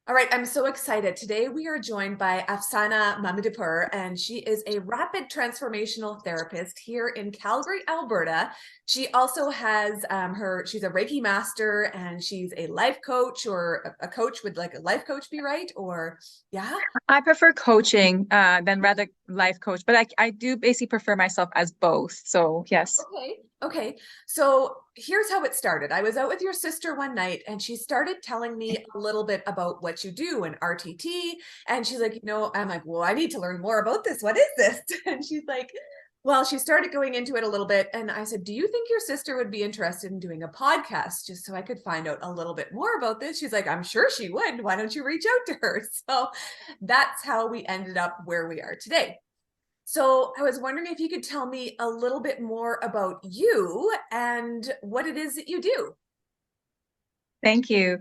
All right, I'm so excited. Today we are joined by Afsaneh Mahmudipur, and she is a rapid transformational therapist here in Calgary, Alberta. She also has she's a Reiki master and she's a life coach or a coach. Would like a life coach be right? Or yeah? I prefer coaching than rather life coach, but I do basically prefer myself as both. So yes. Okay. Okay. So here's how it started. I was out with your sister one night and she started telling me a little bit about what you do in RTT. And she's like, I'm like, well, I need to learn more about this. What is this? And she's like, well, she started going into it a little bit. And I said, do you think your sister would be interested in doing a podcast just so I could find out a little bit more about this? She's like, I'm sure she would. Why don't you reach out to her? So that's how we ended up where we are today. So I was wondering if you could tell me a little bit more about you and what it is that you do. Thank you.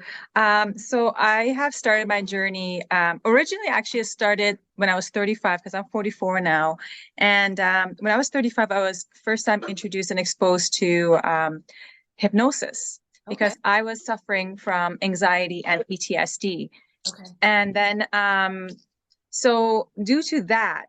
So I have started my journey. Originally, actually, it started when I was 35 because I'm 44 now. And when I was 35, I was first time introduced and exposed to hypnosis Okay. because I was suffering from anxiety and PTSD. Okay. And then, so due to that,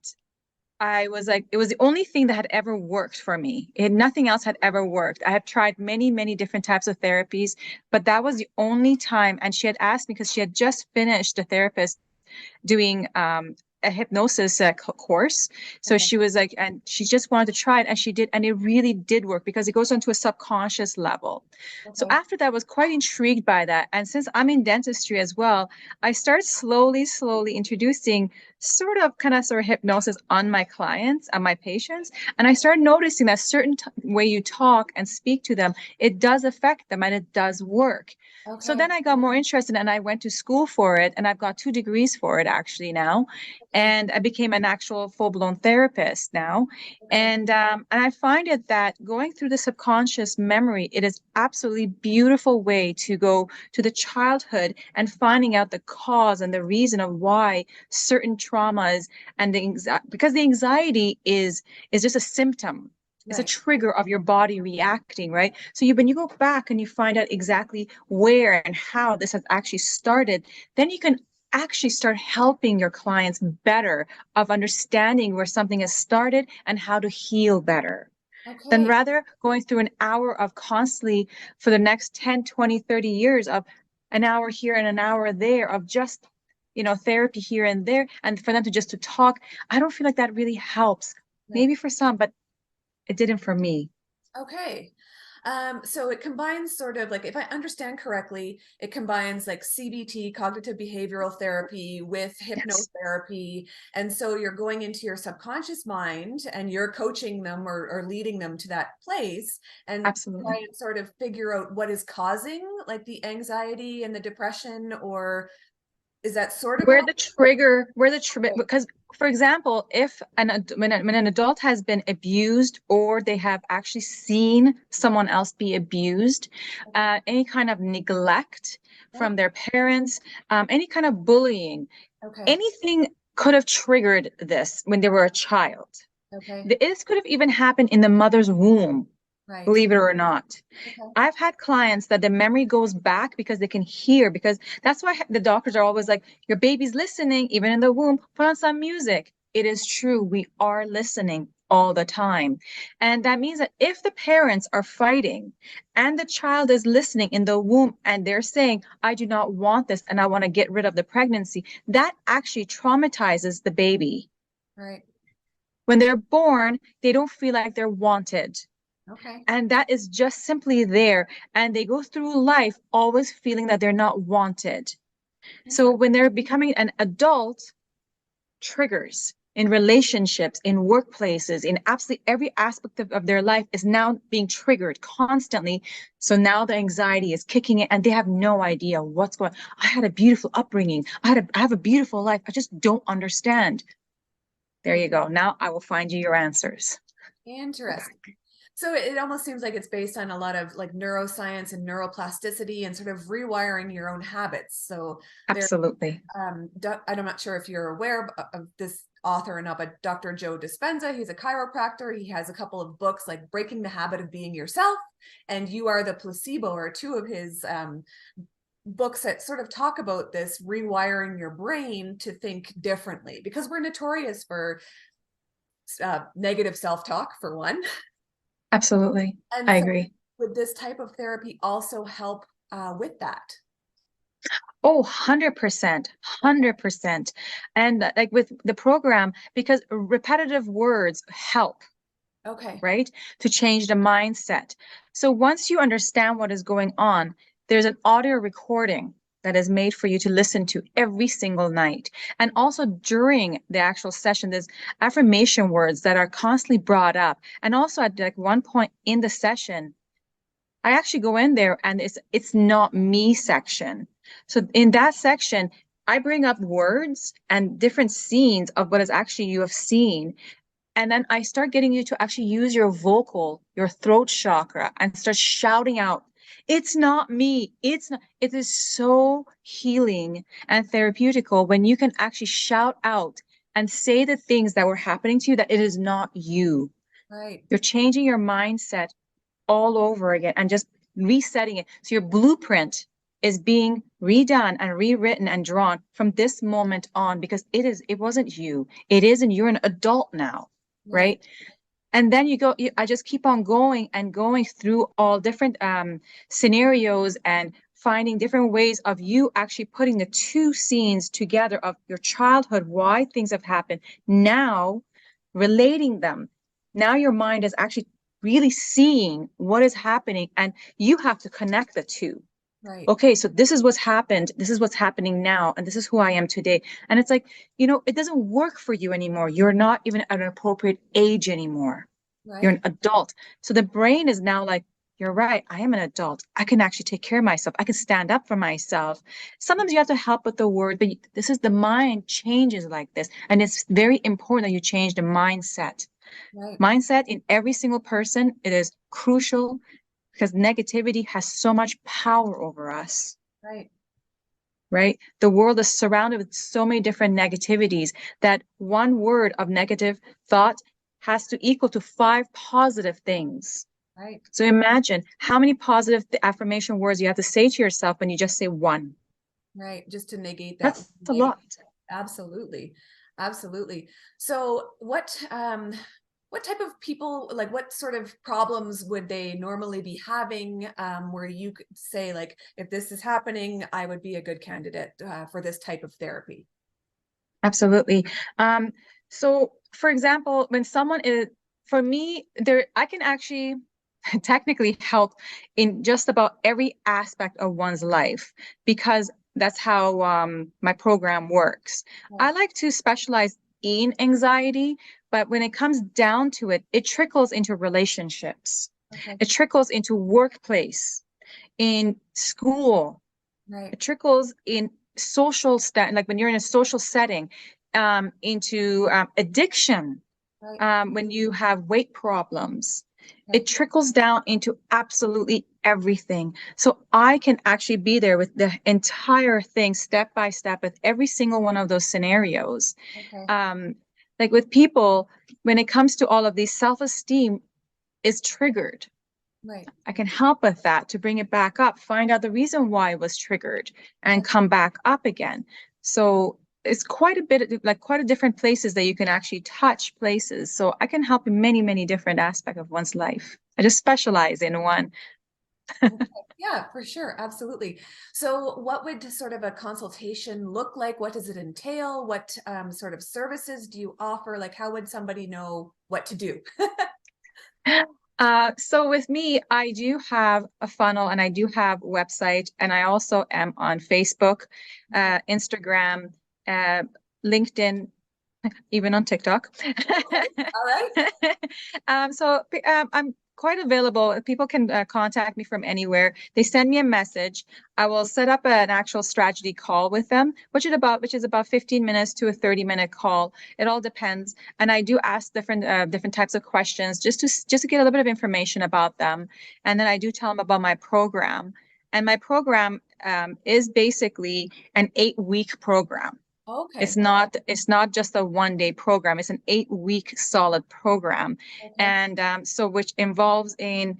I was like, it was the only thing that had ever worked for me. Nothing else had ever worked. I had tried many, many different types of therapies, but that was the only time. And she had asked me because she had just finished a therapist doing a hypnosis course. So Okay. she was like, and she just wanted to try it, and she did, and it really did work because it goes onto a subconscious level. So Okay. after that, I was quite intrigued by that. And since I'm in dentistry as well, I started slowly introducing sort of hypnosis on my clients, on my patients. And I started noticing that certain way you talk and speak to them, it does affect them and it does work. So Okay. then I got more interested and I went to school for it, and I've got 2 degrees for it actually now. Okay. And I became an actual full-blown therapist now. Okay. And I find it that going through the subconscious memory, it is absolutely beautiful way to go to the childhood and finding out the cause and the reason of why certain traumas and because the anxiety is just a symptom. It's a Right. trigger of your body reacting, right? So when you go back and you find out exactly where and how this has actually started, then you can actually start helping your clients better of understanding where something has started and how to heal better than Okay. rather going through an hour of constantly for the next 10, 20, 30 years of an hour here and an hour there of just therapy here and there, and for them to talk. I don't feel like that really helps. Right. Maybe for some, but it didn't for me. Okay. So it combines sort of like, if I understand correctly, it combines like CBT, cognitive behavioral therapy, with Yes, hypnotherapy. And so you're going into your subconscious mind and you're coaching them or leading them to that place and try absolutely. and sort of figure out what is causing like the anxiety and the depression, or is that sort of Where along? the trigger, where the trigger, Okay. because for example, if when an adult has been abused or they have actually seen someone else be abused, any kind of neglect Yeah. from their parents, any kind of bullying, Okay. anything could have triggered this when they were a child. Okay. This could have even happened in the mother's womb, Right. believe it or not. Okay. I've had clients that the memory goes back because they can hear, because that's why the doctors are always like, your baby's listening, even in the womb, put on some music. It is true. We are listening all the time. And that means that if the parents are fighting and the child is listening in the womb and they're saying, I do not want this and I want to get rid of the pregnancy, that actually traumatizes the baby. Right. When they're born, they don't feel like they're wanted. Okay. And that is just simply there. And they go through life always feeling that they're not wanted. So Interesting. when they're becoming an adult, triggers in relationships, in workplaces, in absolutely every aspect of their life is now being triggered constantly. So now the anxiety is kicking in and they have no idea what's going on. I had a beautiful upbringing. I have a beautiful life. I just don't understand. There Hmm. you go. Now I will find you your answers. Interesting. So it almost seems like it's based on a lot of like neuroscience and neuroplasticity and sort of rewiring your own habits. So there, Absolutely. I'm not sure if you're aware of this author or not, but Dr. Joe Dispenza, he's a chiropractor. He has a couple of books like Breaking the Habit of Being Yourself and You Are the Placebo, are two of his books that sort of talk about this rewiring your brain to think differently, because we're notorious for negative self-talk for one. Absolutely. And I so agree. would this type of therapy also help with that? Oh, 100%, 100%. And like with the program, because repetitive words help, Okay. right? To change the mindset. So once you understand what is going on, there's an audio recording that is made for you to listen to every single night. And also during the actual session, there's affirmation words that are constantly brought up. And also at like one point in the session, I actually go in there and it's not me section. So in that section, I bring up words and different scenes of what is actually you have seen. And then I start getting you to actually use your vocal, your throat chakra, and start shouting out, it's not me. It's not, it is so healing and therapeutical when you can actually shout out and say the things that were happening to you that it is not you. Right. You're changing your mindset all over again and just resetting it. So your blueprint is being redone and rewritten and drawn from this moment on because it wasn't you. It isn't, you're an adult now, Right. right? And then I just keep on going and going through all different scenarios and finding different ways of you actually putting the two scenes together of your childhood, why things have happened, now relating them. Now your mind is actually really seeing what is happening, and you have to connect the two. Right. Okay, so this is what's happened, this is what's happening now, and this is who I am today. And it's like, it doesn't work for you anymore. You're not even at an appropriate age anymore. You're Right. an adult. So the brain is now like, you're right, I am an adult. I can actually take care of myself. I can stand up for myself. Sometimes you have to help with the word, but this is the mind changes like this. And it's very important that you change the mindset. Right. Mindset in every single person, it is crucial because negativity has so much power over us, Right. right? The world is surrounded with so many different negativities that one word of negative thought has to equal to 5 positive things. Right. So imagine how many positive affirmation words you have to say to yourself when you just say one. Right. Just to negate that That's a negative. lot. Absolutely. Absolutely. So what type of people, like what sort of problems would they normally be having, where you could say, like, if this is happening, I would be a good candidate for this type of therapy? Absolutely. Um, so for example, when someone is, for me, I can actually technically help in just about every aspect of one's life because that's how my program works. I Right. like to specialize in anxiety, but when it comes down to it, it trickles into relationships. Okay. It trickles into workplace, in school, Right. it trickles in like when you're in a social setting, into addiction, Right. when you have weight problems. Okay. It trickles down into absolutely everything. So I can actually be there with the entire thing step by step with every single one of those scenarios. Okay. Um, like with people, when it comes to all of these, self-esteem is triggered. Right. I can help with that to bring it back up, find out the reason why it was triggered and Okay. come back up again. So it's quite a bit, like quite a different places that you can actually touch places. So I can help in many, many different aspects of one's life. I just specialize in one. Okay. Yeah, for sure. Absolutely. So what would sort of a consultation look like? What does it entail? What sort of services do you offer? Like, how would somebody know what to do? So with me, I do have a funnel and I do have a website, and I also am on Facebook, Okay. Instagram, uh, LinkedIn, even on TikTok. Okay. All right. I'm quite available. People can contact me from anywhere. They send me a message. I will set up an actual strategy call with them, which is about 15 minutes to a 30-minute call. It all depends. And I do ask different types of questions just to get a little bit of information about them. And then I do tell them about my program. And my program is basically an 8-week program. Okay. It's not just a 1 day program. It's an 8-week solid program. Okay. And so which involves in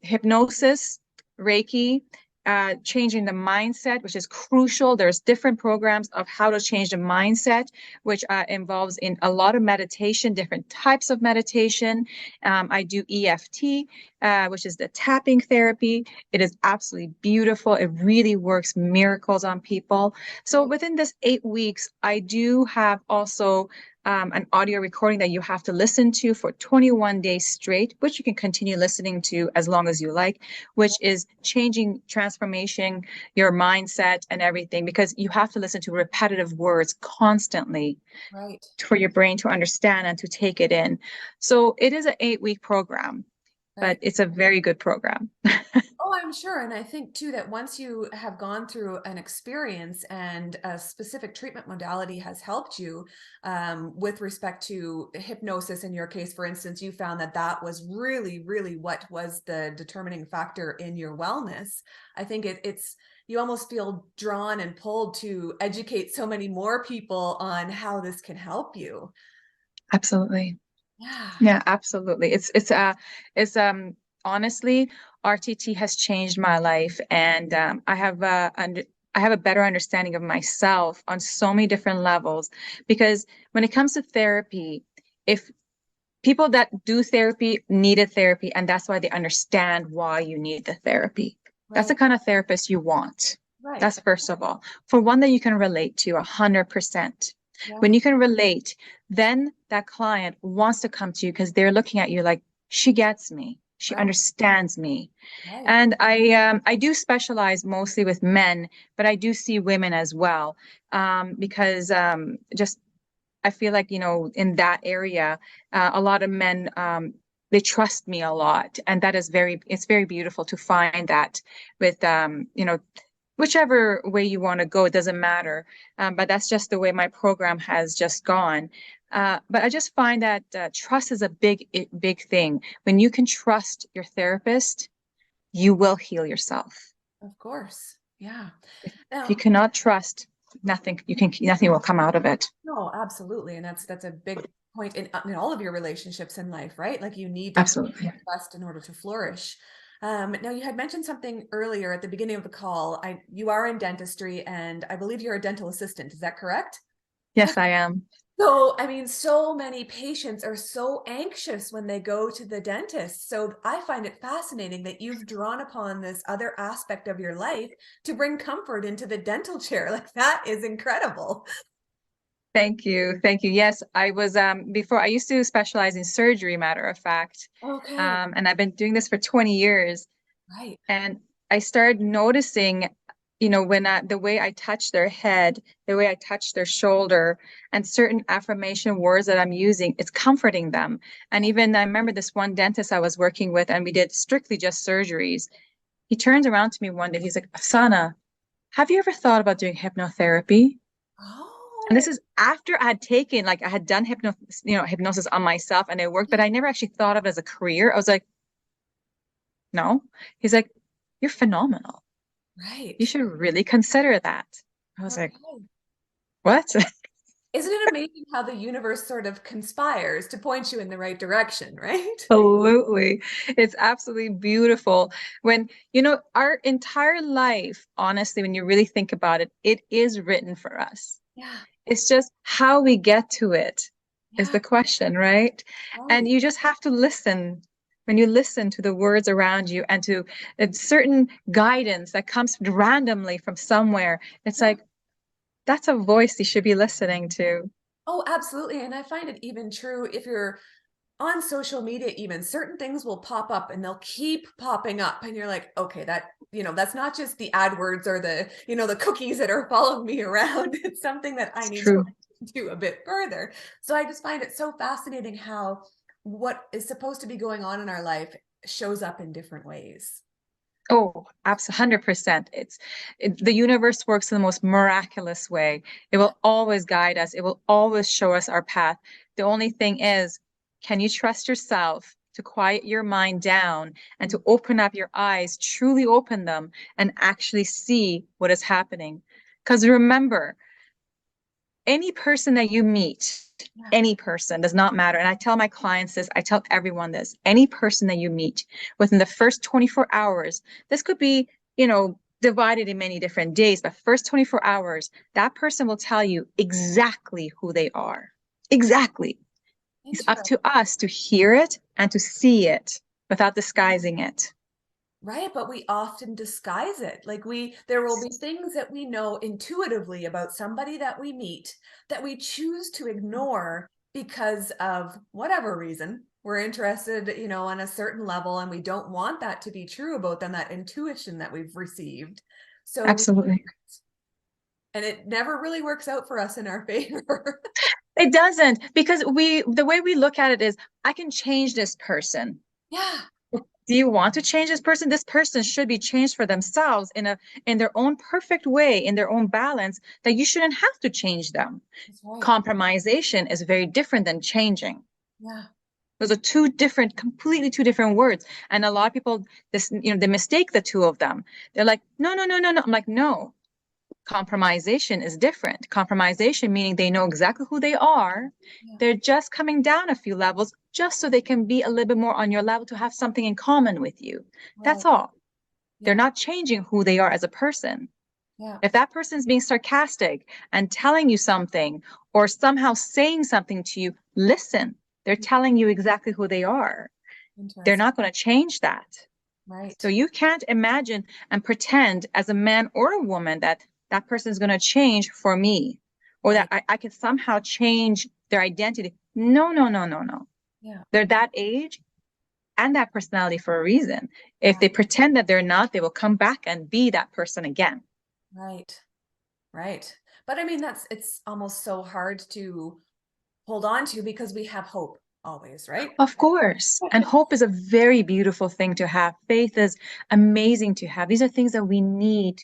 hypnosis, Reiki, changing the mindset, which is crucial. There's different programs of how to change the mindset, which involves in a lot of meditation, different types of meditation. I do EFT, which is the tapping therapy. It is absolutely beautiful. It really works miracles on people. So within this 8 weeks, I do have also an audio recording that you have to listen to for 21 days straight, which you can continue listening to as long as you like, which is changing, transformation, your mindset and everything, because you have to listen to repetitive words constantly Right. for your brain to understand and to take it in. So it is an 8 week program, but Right. it's a very good program. Oh, I'm sure. And I think too that once you have gone through an experience and a specific treatment modality has helped you, with respect to hypnosis, in your case, for instance, you found that that was really, really what was the determining factor in your wellness. I think it's, you almost feel drawn and pulled to educate so many more people on how this can help you. Absolutely. Yeah. Yeah, absolutely. It's honestly, RTT has changed my life, and I have a better understanding of myself on so many different levels. Because when it comes to therapy, if people that do therapy needed therapy, and that's why they understand why you need the therapy. That's the Right. kind of therapist you want. Right. That's first of all, for one that you can relate to 100%. Yeah. When you can relate, then that client wants to come to you because they're looking at you like, she gets me. She Right. understands me. Right. And I do specialize mostly with men, but I do see women as well, because just I feel like, in that area, a lot of men, they trust me a lot. And that is it's very beautiful to find that with, whichever way you want to go, it doesn't matter. But that's just the way my program has just gone. But I just find that trust is a big thing. When you can trust your therapist, you will heal yourself. Of course. Yeah. If you Now, cannot trust, nothing will come out of it. no, absolutely. And that's a big point in all of your relationships in life, right? Like you need to have Absolutely. trust in order to flourish. Now you had mentioned something earlier at the beginning of the call. You are in dentistry, and I believe you're a dental assistant. Is that correct? Yes, I am. So, I mean, so many patients are so anxious when they go to the dentist. So I find it fascinating that you've drawn upon this other aspect of your life to bring comfort into the dental chair. Like that is incredible. Thank you. Thank you. Yes, I was before I used to specialize in surgery, matter of fact. Okay. And I've been doing this for 20 years. Right. And I started noticing, when the way I touch their head, the way I touch their shoulder, and certain affirmation words that I'm using, it's comforting them. And even I remember this one dentist I was working with, and we did strictly just surgeries. He turns around to me one day, he's like, Afsaneh, have you ever thought about doing hypnotherapy? And Oh, this is after I had taken, like I had done hypnosis on myself and it worked, but I never actually thought of it as a career. I was like, no. He's like, you're phenomenal. You right. should really consider that. I was like, Okay. what? Isn't it amazing how the universe sort of conspires to point you in the right direction, right? Absolutely. It's absolutely beautiful. When, our entire life, honestly, when you really think about it, it is written for us. Yeah. It's just how we get to it is Yeah. the question, right? And Right. you just have to listen. When you listen to the words around you and to a certain guidance that comes randomly from somewhere, it's Yeah. like, that's a voice you should be listening to. Oh, absolutely. And I find it even true if you're on social media, even certain things will pop up and they'll keep popping up. And you're like, okay, that's not just the AdWords or the cookies that are following me around. It's something that I It's need to true. do a bit further. So I just find it so fascinating how what is supposed to be going on in our life shows up in different ways. Oh, absolutely, 100%. The universe works in the most miraculous way. It Yeah. will always guide us. It will always show us our path. The only thing is, can you trust yourself to quiet your mind down and to open up your eyes, truly open them, and actually see what is happening? Because remember, any person that you meet, Yeah. any person does not matter. And I tell my clients this, I tell everyone this, any person that you meet within the first 24 hours, this could be, divided in many different days, but first 24 hours, that person will tell you exactly who they are. Exactly. It's up Interesting. to us to hear it and to see it without disguising it. Right, but we often disguise it. Like there will be things that we know intuitively about somebody that we meet that we choose to ignore because of whatever reason. We're interested, on a certain level, and we don't want that to be true about them, that intuition that we've received. So, Absolutely. and it never really works out for us in our favor. It doesn't, because the way we look at it is, I can change this person. Yeah, Do you want to change this person? This person should be changed for themselves in their own perfect way, in their own balance, that you shouldn't have to change them. that's right. Compromisation is very different than changing. Yeah, Those are completely two different words. And a lot of people, they mistake the two of them. They're like, no, no, no, no, no. I'm like, no. Compromisation is different. Compromisation meaning they know exactly who they are. yeah, They're just coming down a few levels just so they can be a little bit more on your level to have something in common with you. That's right. all. They're Yeah, not changing who they are as a person. yeah, If that person's being sarcastic and telling you something or somehow saying something to you, listen. They're telling you exactly who they are. They're interesting. not going to change that. So Right, you can't imagine and pretend as a man or a woman that that person is going to change for me, or that right. I can somehow change their identity. No, no, no, no, no. Yeah, They're that age and that personality for a reason. If yeah, they pretend that they're not, they will come back and be that person again. right. Right. But I mean, it's almost so hard to hold on to because we have hope always, right? Of course. And hope is a very beautiful thing to have. Faith is amazing to have. These are things that we need.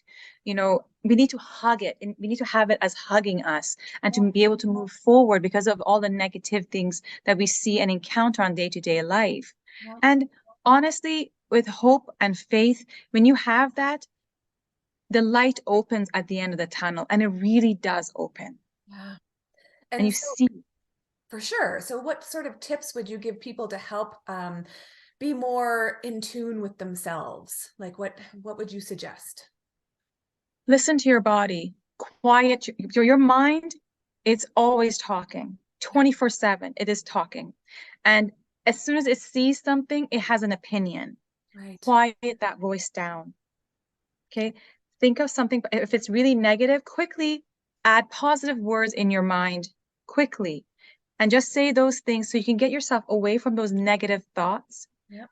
We need to hug it and we need to have it as hugging us and Yeah, to be able to move forward because of all the negative things that we see and encounter on day-to-day life. yeah, And honestly, with hope and faith, when you have that, the light opens at the end of the tunnel and it really does open. yeah. And you And so see. for sure. So what sort of tips would you give people to help be more in tune with themselves? Like what would you suggest? Listen to your body. Quiet your mind. It's always talking. Yeah, 24/7. It is talking. And as soon as it sees something, it has an opinion. right. Quiet that voice down. Okay? Think of something. If it's really negative, quickly add positive words in your mind quickly. And just say those things so you can get yourself away from those negative thoughts. Yeah,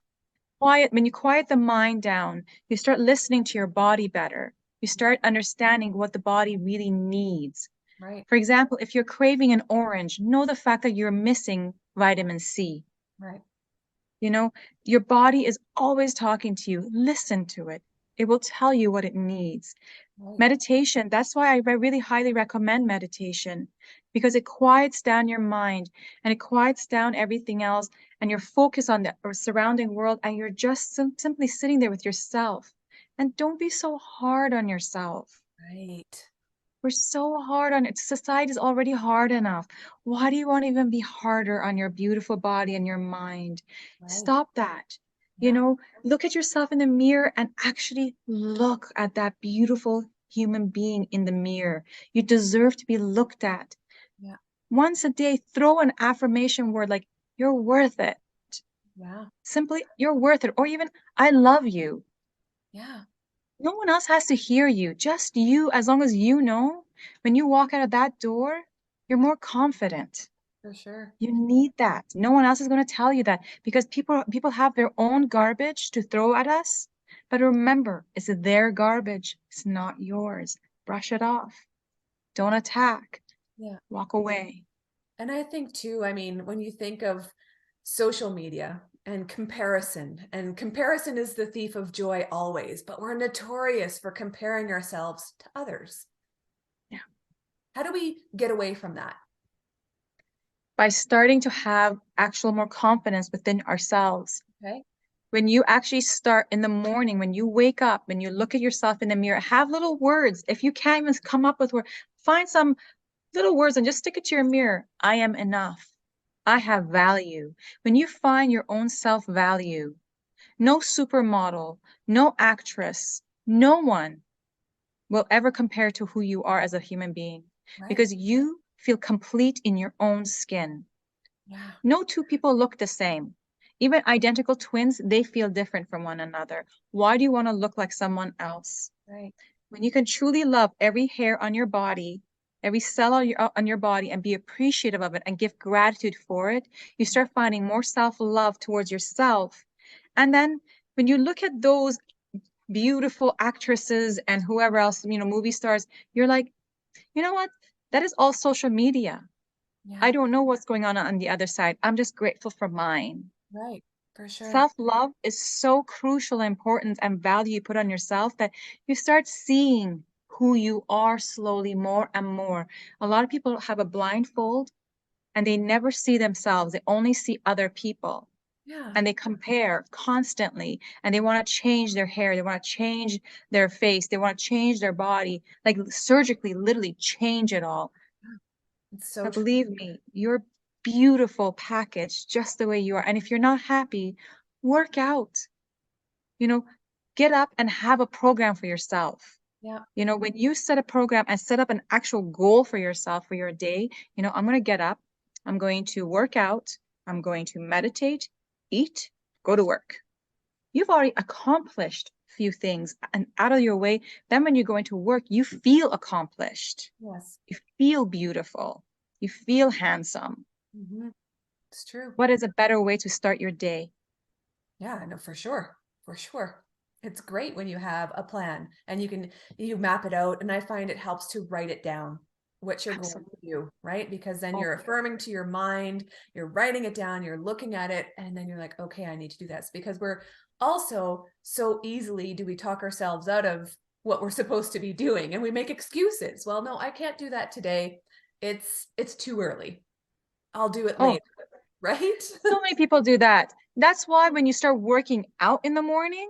When you quiet the mind down, you start listening to your body better. You start understanding what the body really needs. right, For example, if you're craving an orange, know the fact that you're missing vitamin C. right, You know, your body is always talking to you. Listen to it. It will tell you what it needs. right. Meditation, that's why I really highly recommend meditation because it quiets down your mind and it quiets down everything else and you're focused on the surrounding world and you're just simply sitting there with yourself. And don't be so hard on yourself. Right. We're so hard on it. Society is already hard enough. Why do you want to even be harder on your beautiful body and your mind? Right. Stop that. Yeah, Look at yourself in the mirror and actually look at that beautiful human being in the mirror. You deserve to be looked at. yeah, Once a day, throw an affirmation word like, you're worth it. yeah, Simply, you're worth it. Or even, I love you. yeah, No one else has to hear you, just you. As long as you know, when you walk out of that door, you're more confident. for sure. You need that. No one else is going to tell you that because people have their own garbage to throw at us. But remember, it's their garbage. It's not yours. Brush it off. Don't attack. Yeah. Walk away. And I think too, I mean, when you think of social media and comparison is the thief of joy always, but we're notorious for comparing ourselves to others. Yeah. How do we get away from that? By starting to have actual more confidence within ourselves. Okay. When you actually start in the morning, when you wake up, when you look at yourself in the mirror, have little words. If you can't even come up with words, find some little words and just stick it to your mirror. I am enough. I have value. When you find your own self-value, no supermodel, no actress, no one will ever compare to who you are as a human being, Right. because you feel complete in your own skin. Yeah. No two people look the same. Even identical twins, they feel different from one another. Why do you want to look like someone else? Right. When you can truly love every hair on your body, every cell on your body, and be appreciative of it and give gratitude for it, you start finding more self-love towards yourself. And then when you look at those beautiful actresses and whoever else, movie stars, you're like, you know what? That is all social media. Yeah. I don't know what's going on the other side. I'm just grateful for mine. Right. For sure. Self-love is so crucial, important, and value you put on yourself that you start seeing who you are slowly more and more. A lot of people have a blindfold and they never see themselves. They only see other people Yeah. and they compare constantly and they want to change their hair. They want to change their face. They want to change their body, like surgically, literally change it all. It's so But true. believe me, you're beautiful package just the way you are. And if you're not happy, work out. You know, get up and have a program for yourself. Yeah. When you set a program and set up an actual goal for yourself for your day, I'm going to get up, I'm going to work out, I'm going to meditate, eat, go to work. You've already accomplished a few things and out of your way. Then when you go into work, you feel accomplished. Yes. You feel beautiful. You feel handsome. It's true. What is a better way to start your day? Yeah, I know for sure. For sure. It's great when you have a plan and you map it out. And I find it helps to write it down what you're going to Absolutely. do, right? Because then Oh, you're affirming to your mind, you're writing it down, you're looking at it, and then you're like, okay, I need to do this. Because we're also so easily do we talk ourselves out of what we're supposed to be doing and we make excuses. Well, no, I can't do that today. It's too early. I'll do it oh, later, right? so many people do that. That's why when you start working out in the morning,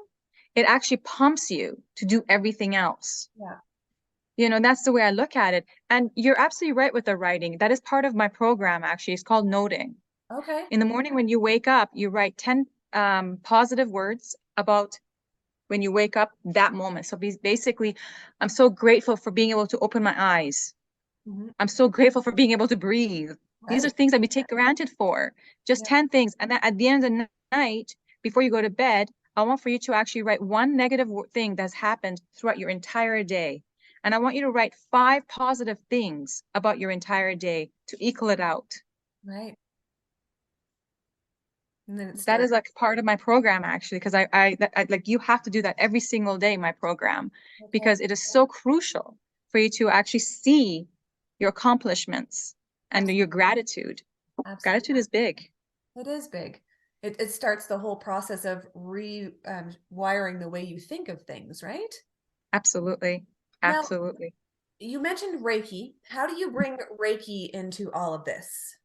it actually pumps you to do everything else. Yeah. That's the way I look at it. And you're absolutely right with the writing. That is part of my program, actually. It's called noting. Okay. In the morning, when you wake up, you write 10 positive words about when you wake up that moment. So basically, I'm so grateful for being able to open my eyes. Mhm. I'm so grateful for being able to breathe. These are Right. things that we take granted for. Just Yeah. 10 things. And then at the end of the night, before you go to bed, I want for you to actually write one negative thing that's happened throughout your entire day. And I want you to write 5 positive things about your entire day to equal it out. Right. And then it That is starts. like part of my program actually, because I like you have to do that every single day, my program, Okay. because it is so crucial for you to actually see your accomplishments and your Absolutely. gratitude. Absolutely. Gratitude is big. It is big. It starts the whole process of wiring the way you think of things, right? Absolutely. Now, Absolutely. you mentioned Reiki. How do you bring Reiki into all of this?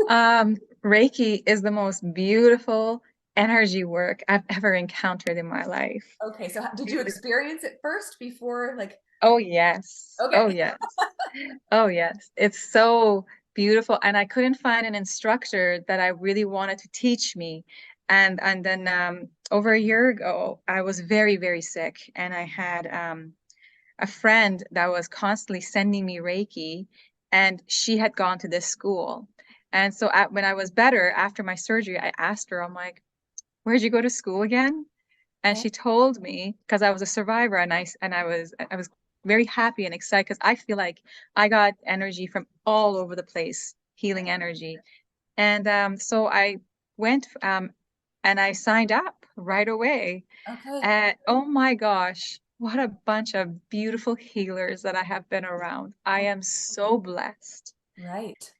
Reiki is the most beautiful energy work I've ever encountered in my life. Okay, so did you Really. experience it first before, like, Oh, yes. Oh, okay. yes. Oh, yes. It's so beautiful. And I couldn't find an instructor that I really wanted to teach me. And then over a year ago, I was very, very sick. And I had a friend that was constantly sending me Reiki, and she had gone to this school. And so when I was better after my surgery, I asked her, I'm like, where'd you go to school again? And Okay. she told me because I was a survivor and I was very happy and excited because I feel like I got energy from all over the place, healing energy. And so I went and I signed up right away. Okay. And oh my gosh, what a bunch of beautiful healers that I have been around. I Oh, am so blessed right.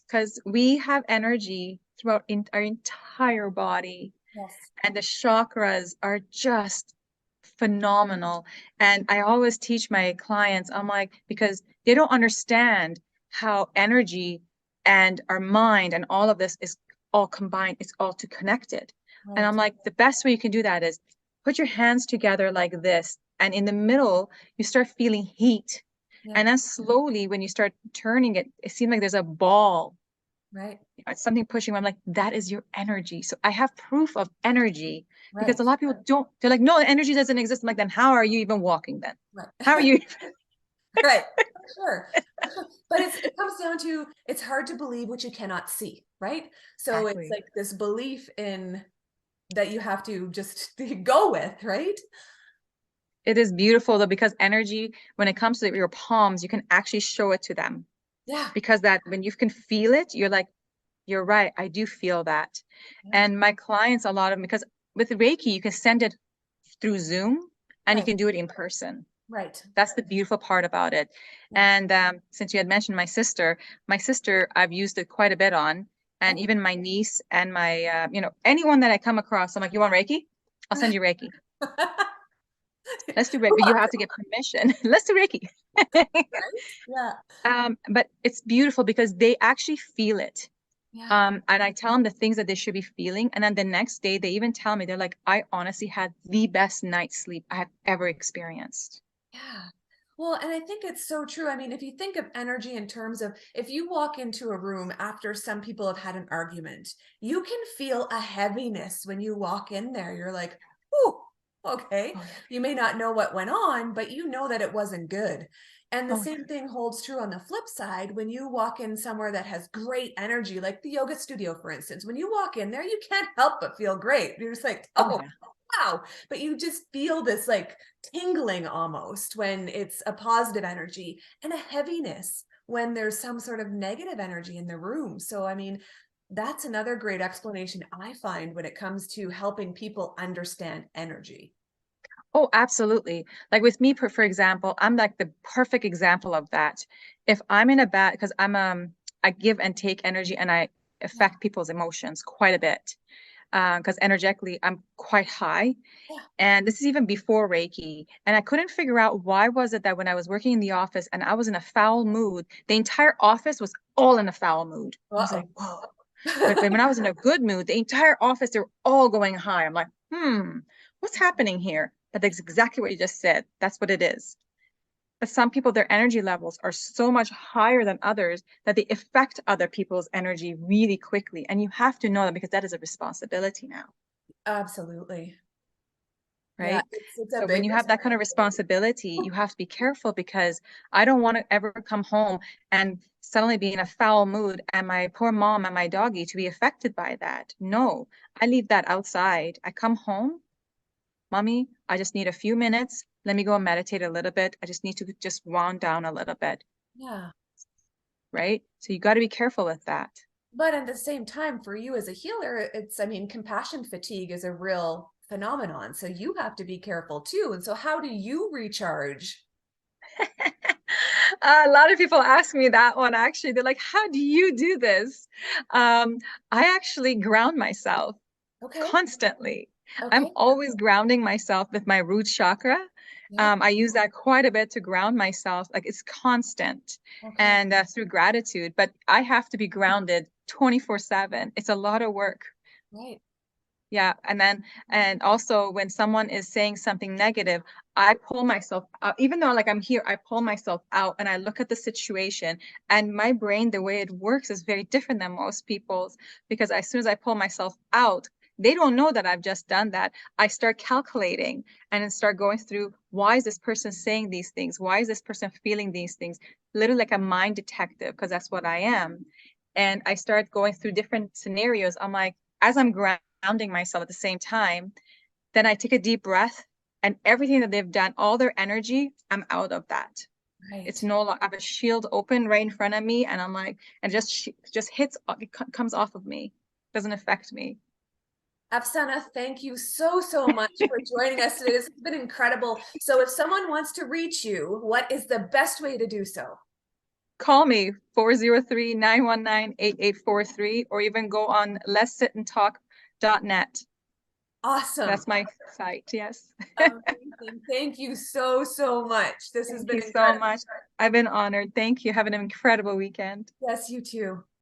because we have energy throughout our entire body, Yes. and the chakras are just phenomenal. And I always teach my clients, I'm like, because they don't understand how energy and our mind and all of this is all combined, it's all too connected. And I'm Right. like, the best way you can do that is put your hands together like this. And in the middle, you start feeling heat. Yeah. And then slowly, when you start turning it, it seems like there's a ball Right. It's something pushing me. I'm like, that is your energy. So I have proof of energy because Right. a lot of people don't, they're like, no, energy doesn't exist. I'm like, then how are you even walking then? Right. How are you? Right. For sure. For sure. But it comes down to it's hard to believe what you cannot see, right? So it's Exactly. like this belief in that you have to just go with, right? It is beautiful though, because energy, when it comes to your palms, you can actually show it to them Yeah. because that when you can feel it, you're like, you're right. I do feel that. Yeah. And my clients, a lot of them, because with Reiki, you can send it through Zoom and you Right. can do it in person. Right. That's the beautiful part about it. Yeah. And since you had mentioned my sister, I've used it quite a bit on, and Oh. even my niece and my, anyone that I come across, I'm like, you want Reiki? I'll send you Reiki. Let's do Reiki, Who but you have doesn't, to get permission. Let's do Reiki. right? Yeah. But it's beautiful because they actually feel it. Yeah. And I tell them the things that they should be feeling. And then the next day, they even tell me, they're like, I honestly had the best night's sleep I have ever experienced. Yeah. Well, and I think it's so true. I mean, if you think of energy in terms of if you walk into a room after some people have had an argument, you can feel a heaviness when you walk in there. You're like, oh, okay. Oh, yeah. You may not know what went on, but you know that it wasn't good. And the Oh, yeah. same thing holds true on the flip side when you walk in somewhere that has great energy, like the yoga studio, for instance. When you walk in there, you can't help but feel great. You're just like, Oh, oh, yeah. wow. But you just feel this like tingling almost when it's a positive energy and a heaviness when there's some sort of negative energy in the room. So, I mean, that's another great explanation I find when it comes to helping people understand energy. Oh, absolutely. Like with me, for example, I'm like the perfect example of that. If I'm in a bad, because I give and take energy and I Yeah. affect people's emotions quite a bit. Because energetically, I'm quite high. Yeah. And this is even before Reiki. And I couldn't figure out why was it that when I was working in the office and I was in a foul mood, the entire office was all in a foul mood. I was like, Uh-oh. whoa. But when I was in a good mood, the entire office, they were all going high. I'm like, what's happening here? But that's exactly what you just said. That's what it is. But some people, their energy levels are so much higher than others that they affect other people's energy really quickly. And you have to know that because that is a responsibility now, Absolutely. Yeah, right? it's a So when big you have that kind of responsibility. responsibility, you have to be careful because I don't want to ever come home and suddenly be in a foul mood and my poor mom and my doggy to be affected by that. No, I leave that outside. I come home, mommy, I just need a few minutes. Let me go and meditate a little bit. I just need to just wound down a little bit, Yeah. right? So you got to be careful with that. But at the same time, for you as a healer, it's, I mean, compassion fatigue is a real phenomenon. So you have to be careful too. And so, how do you recharge? A lot of people ask me that one actually. They're like, how do you do this? Um, I actually ground myself Okay. constantly. I'm Okay. always grounding myself with my root chakra. Yeah. I use that quite a bit to ground myself. Like it's constant Okay. and through gratitude, but I have to be grounded 24/7. It's a lot of work. Right. Yeah, and also when someone is saying something negative, I pull myself out, even though like I'm here, I pull myself out and I look at the situation. And my brain, the way it works is very different than most people's because as soon as I pull myself out, they don't know that I've just done that. I start calculating and then start going through why is this person saying these things? Why is this person feeling these things? Literally like a mind detective, because that's what I am. And I start going through different scenarios. I'm like, as I'm grounding myself at the same time, then I take a deep breath and everything that they've done, all their energy, I'm out of that. It's Right. no longer, I have a shield open right in front of me and I'm like, and just hits, it comes off of me, doesn't affect me. Afsaneh, thank you so, so much for joining us today. This has been incredible. So, if someone wants to reach you, what is the best way to do so? Call me 403-919-8843 or even go on letsitandtalk.net. Awesome. That's my site, yes. Amazing. Thank you so, so much. This has Thank been you so incredible. much. I've been honored. Thank you. Have an incredible weekend. Yes, you too.